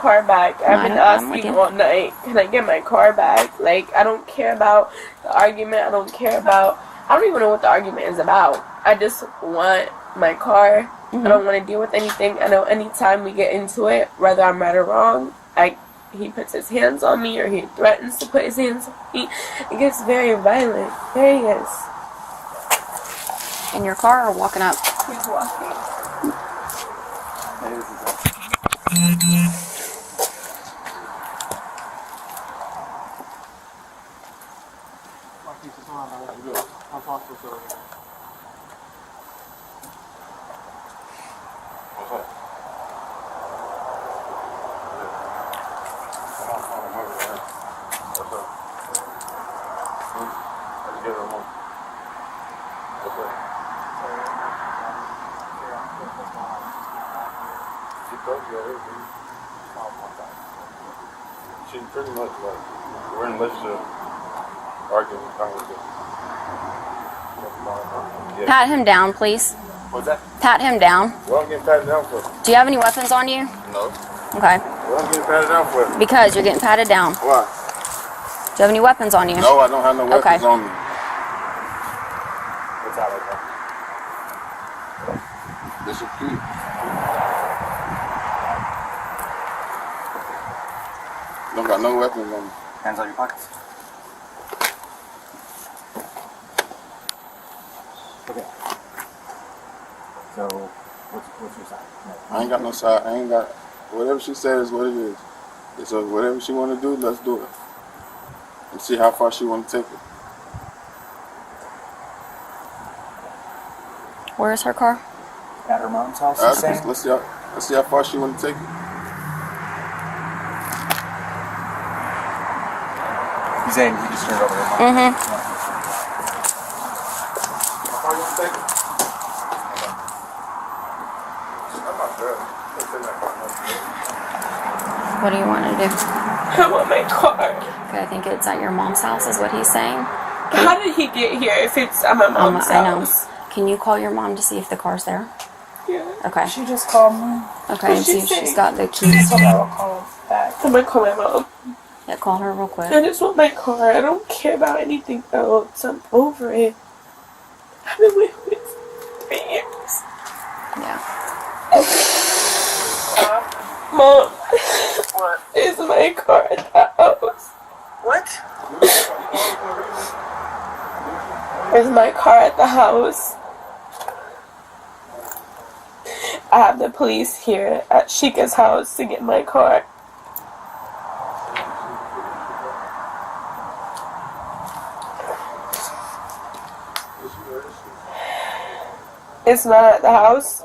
car back. I've been asking all night, can I get my car back? Like, I don't care about the argument. I don't even know what the argument is about. I just want my car. I don't want to deal with anything. I know anytime we get into it, whether I'm right or wrong, he puts his hands on me or he threatens to put his hands on me. It gets very violent. There he is. In your car or walking up? He's walking. She's pretty much like, we're in a relationship, arguing, conversation. Yeah. Pat him down, please. What's that? Pat him down. What I'm getting patted down for? Do you have any weapons on you? No. Okay. What I'm getting patted down for? Because you're getting patted down. Why? Do you have any weapons on you? No, I don't have no weapons on me. What's that like that? This is cute. Don't got no weapons on me. Hands on your pockets. Okay. So, what's your side? I ain't got no side. I ain't got... Whatever she said is what it is. So whatever she want to do, let's do it. And see how far she want to take it. Where's her car? At her mom's house, you're saying? Let's see how far she want to take it. He's saying he just turned over her mom. Mm-hmm. How far you want to take it? I'm not sure. What do you want to do? I want my car. Okay, I think it's at your mom's house is what he's saying. How did he get here if it's at my mom's house? I know. Can you call your mom to see if the car's there? Yeah. Okay. She just called me. Okay, and see if she's got the keys. So I'll call back. I'm gonna call my mom. Yeah, call her real quick. I just want my car. I don't care about anything else. I'm over it. I've been with it for 3 years. Yeah. Mom. What? Is my car at the house? What? Is my car at the house? I have the police here at Sheikah's house to get my car. It's not at the house?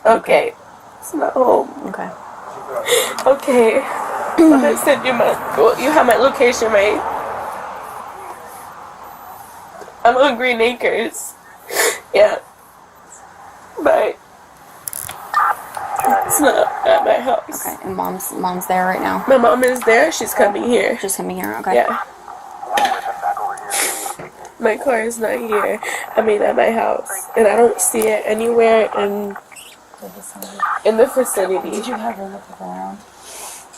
Okay. It's not home. Okay. Okay. I said you have my location, right? I'm on Green Acres. Yeah. But it's not at my house. Okay, and mom's there right now? My mom is there. She's coming here. She's coming here, okay. Yeah. My car is not here. I mean, at my house. And I don't see it anywhere in the vicinity. Did you have her look around?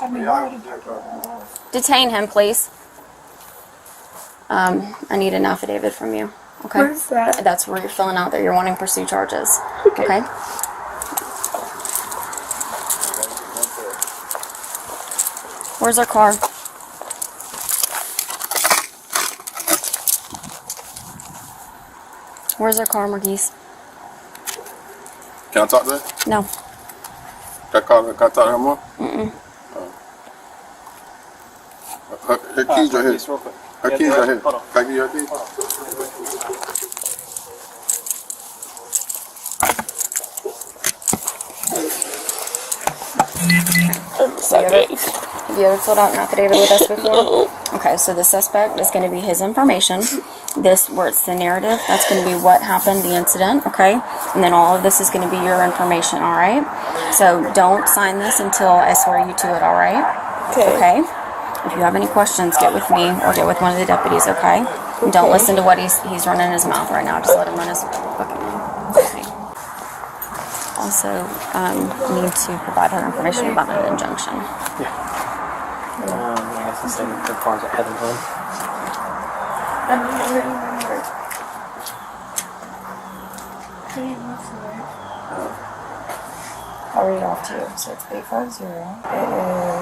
I mean, why would you park around? Detain him, please. I need an affidavit from you. Okay. Where's that? That's where you're filling out that you're wanting to pursue charges. Okay. Okay. Where's our car? Where's our car, Marquis? Can I talk to her? No. Can I talk to her more? Mm-mm. Her keys right here. Her keys right here. Can I give you her keys? I'm sorry. Have you ever filled out an affidavit with us before? Okay, so the suspect is going to be his information. This, where it's the narrative, that's going to be what happened, the incident, okay? And then all of this is going to be your information, all right? So don't sign this until I swear you to it, all right? Okay? If you have any questions, get with me or get with one of the deputies, okay? And don't listen to what he's running his mouth right now. Just let him run his fucking mouth. Okay. All also need to provide her information about an injunction. I guess the same the car's heading home. I don't remember. I'll read it off to you. So it's 850. It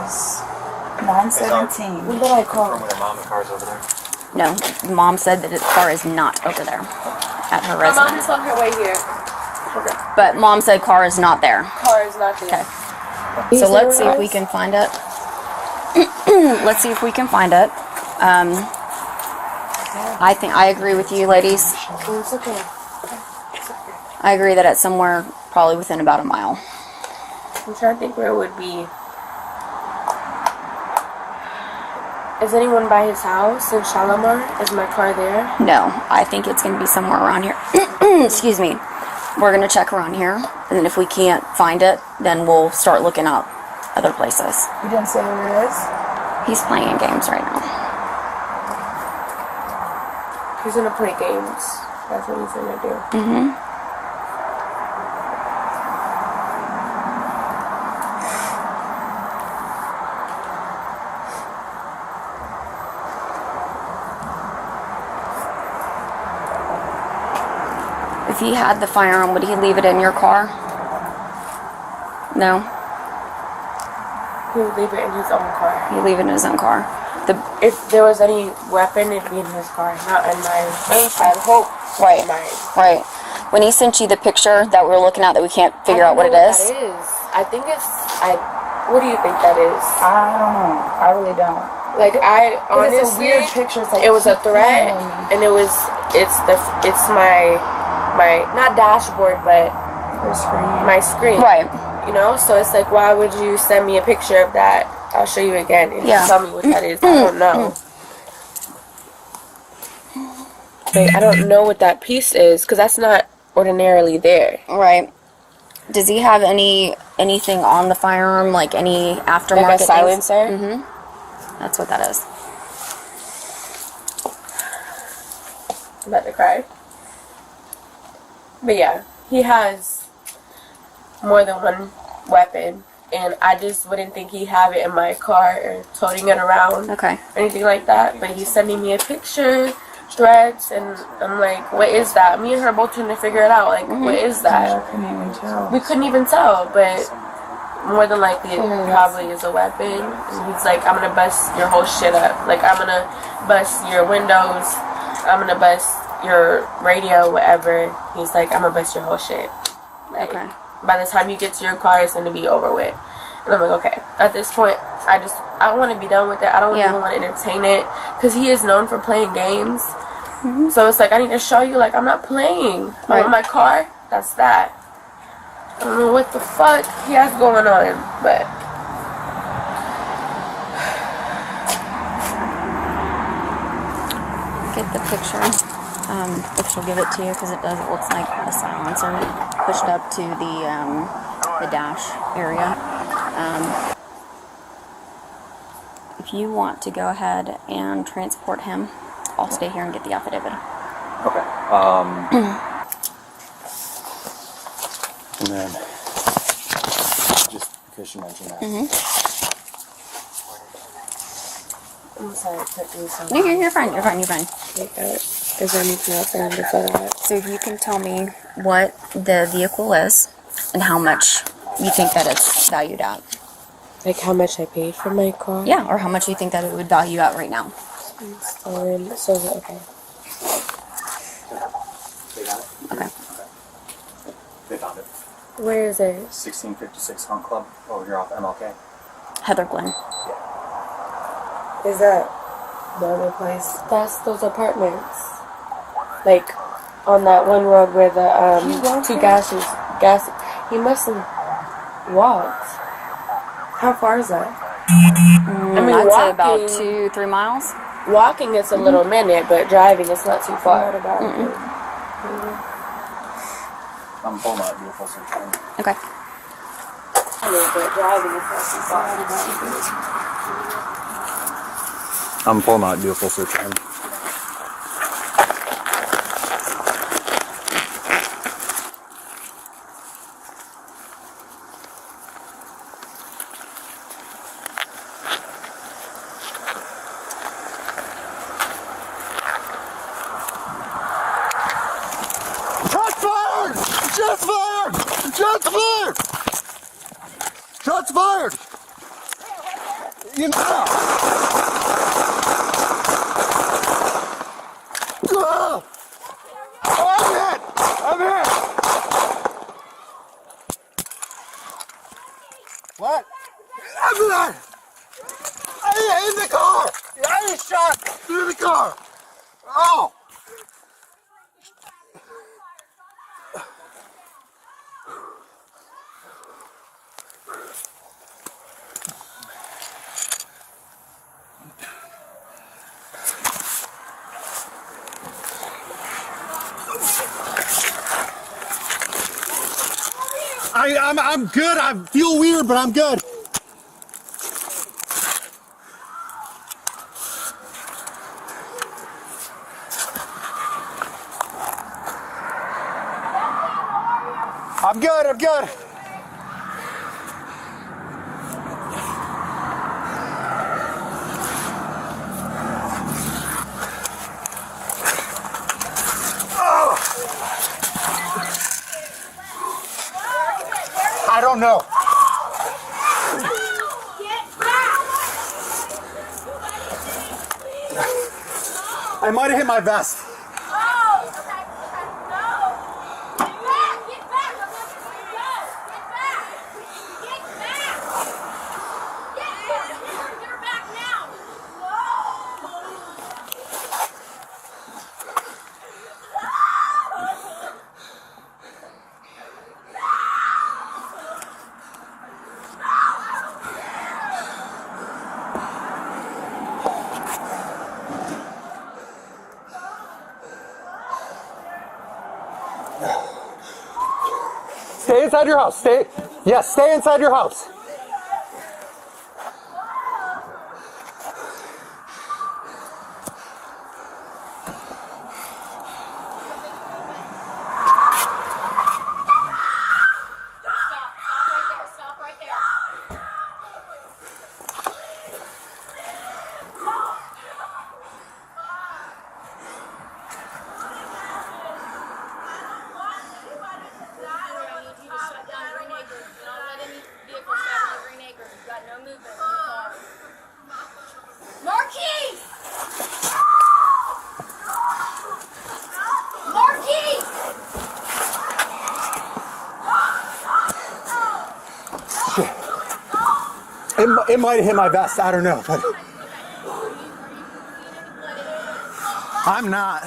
is 917. What did I call? From where mom and car's over there. No, Mom said that his car is not over there at her My mom residence. is on her way here. But Mom said car is not there. Car is not there. Okay. So let's see if we can find it. Let's see if we can find it. I think I agree with you, ladies. It's okay. I agree that it's somewhere probably within about a mile. I'm trying to think where it would be. Is anyone by his house in Shalimar? Is my car there? No, I think it's going to be somewhere around here. Excuse me. We're going to check around here, and then if we can't find it, then we'll start looking up other places. You didn't say where it is? He's playing games right now. He's gonna play games. That's what he's gonna do. Mm-hmm. If he had the firearm, would he leave it in your car? No? He would leave it in his own car. He'd leave it in his own car. If there was any weapon, it'd be in his car, not in mine. I hope Right. mine. Right. When he sent you the picture that we were looking at that we can't figure out what it is. That is. I think it's. What do you think that is? I don't know. I really don't. Like honestly, It's a weird picture. It's like it was a threat, and it's my not dashboard, but my screen. Right. You know, so it's like, why would you send me a picture of that? I'll show you again and Yeah. tell me what that is. I don't know. Like, I don't know what that piece is because that's not ordinarily there. Right. Does he have anything on the firearm, like any aftermarket Like a things? silencer? Mm-hmm. That's what that is. I'm about to cry. But yeah, he has more than one weapon, and I just wouldn't think he'd have it in my car or toting it around Okay. or anything like that. But he's sending me a picture, threats, and I'm like, what is that? Me and her both trying to figure it out. Like, what is that? I couldn't even tell. We couldn't even tell, but more than likely it probably is a weapon. And he's like, I'm gonna bust your whole shit up. Like, I'm gonna bust your windows. I'm gonna bust your radio, whatever. He's like, I'm gonna bust your whole shit. Like, Okay. by the time you get to your car, it's gonna be over with. And I'm like, okay. At this point, I want to be done with it. I don't even want to entertain it because he is known for playing games. Mm-hmm. So it's like, I need to show you, like, I'm not playing. Right. On my car, that's that. I don't know what the fuck he has going on, but Get the picture. If she'll give it to you, because it does. It looks like a silencer pushed up to the dash area. If you want to go ahead and transport him, I'll stay here and get the affidavit. Okay. And then, just because you mentioned that. I'm sorry, I put these on. No, you're fine. You're fine. You're fine. Like that. Is there anything else I need to fill out? So if you can tell me what the vehicle is and how much you think that it's valued at. Like how much I paid for my car? Yeah, or how much you think that it would value at right now. Okay. They got it? Okay. They found it. Where is it? 1656 Hunt Club over here off MLK. Heather Glen. Is that the other place? That's those apartments. Like on that one road where the two gas. He must have walked. How far is that? I mean, I'd say walking, about 2-3 miles. walking is a little minute, but driving is not too far. I'm pulling out your full search warrant. Okay. But driving is not too far. I'm pulling out your full search warrant. fired! You know. Oh, I'm hit! I'm hit! What? I'm not! In the car! I was shot through the car! Oh! I'm good. I feel weird, but I'm good. I'm good. I'm good. I don't know. I might have hit my vest. Stay inside your house. Stay inside your house. Stop right there. Marquis! Marquis! It might have hit my vest. I don't know, but I'm not.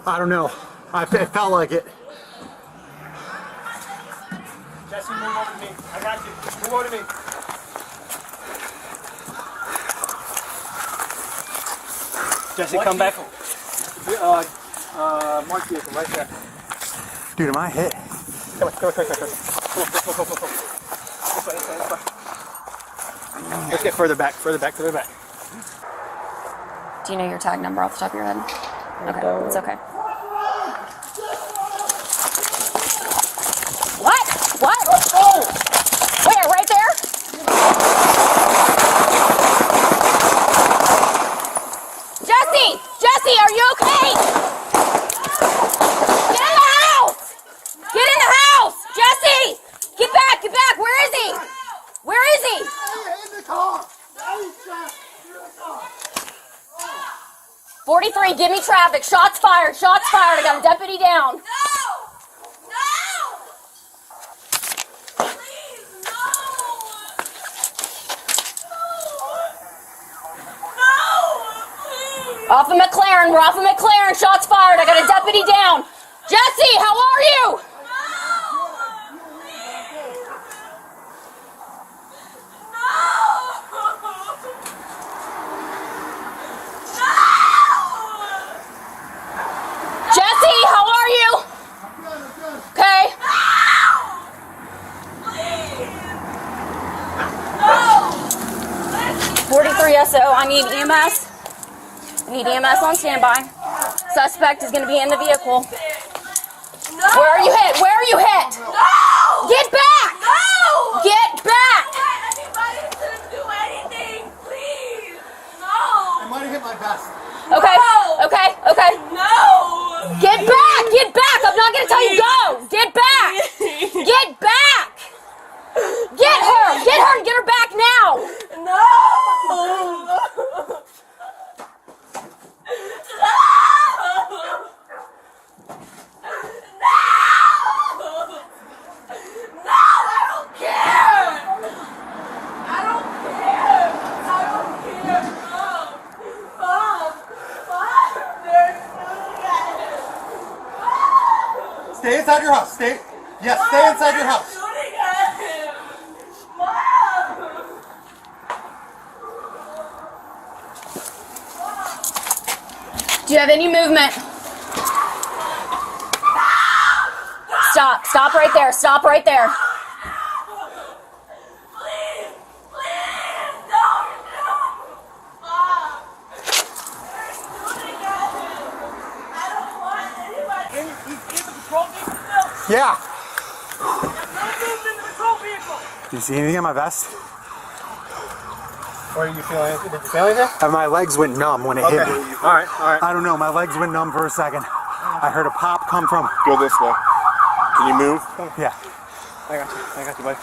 I don't know. It felt like it. Jesse, move over to me. I got you. Move over to me. Jesse, what come vehicle? Back. Marked vehicle, right there. Dude, am I hit? Come on. This way. Let's get further back. Do you know your tag number off the top of your head? Okay, it's okay. What? Where? Right there? Jesse, are you okay? Get in the house! Jesse! Get back! Where is he? In the car! 43, give me traffic. Shots fired. I got a deputy down. No! Please, no! Please! Off of McLaren. We're off of McLaren. Shots fired. I got a deputy down. Jesse, how are you? Jesse, how are you? Okay. 43 SO, I need EMS. I need EMS on standby. Suspect is going to be in the vehicle. Where are you hit? No! Get back! No! Get Stay inside your house. Stay. Yes, stay inside your house. Do you have any movement? Stop. Stop right there. Stop right there. Yeah. Do you see anything on my vest? Or you feel anything? Did you feel anything? And my legs went numb when it hit me. All right, all right. I don't know. My legs went numb for a second. I heard a pop come from. Go this way. Can you move? Yeah. I got you, buddy.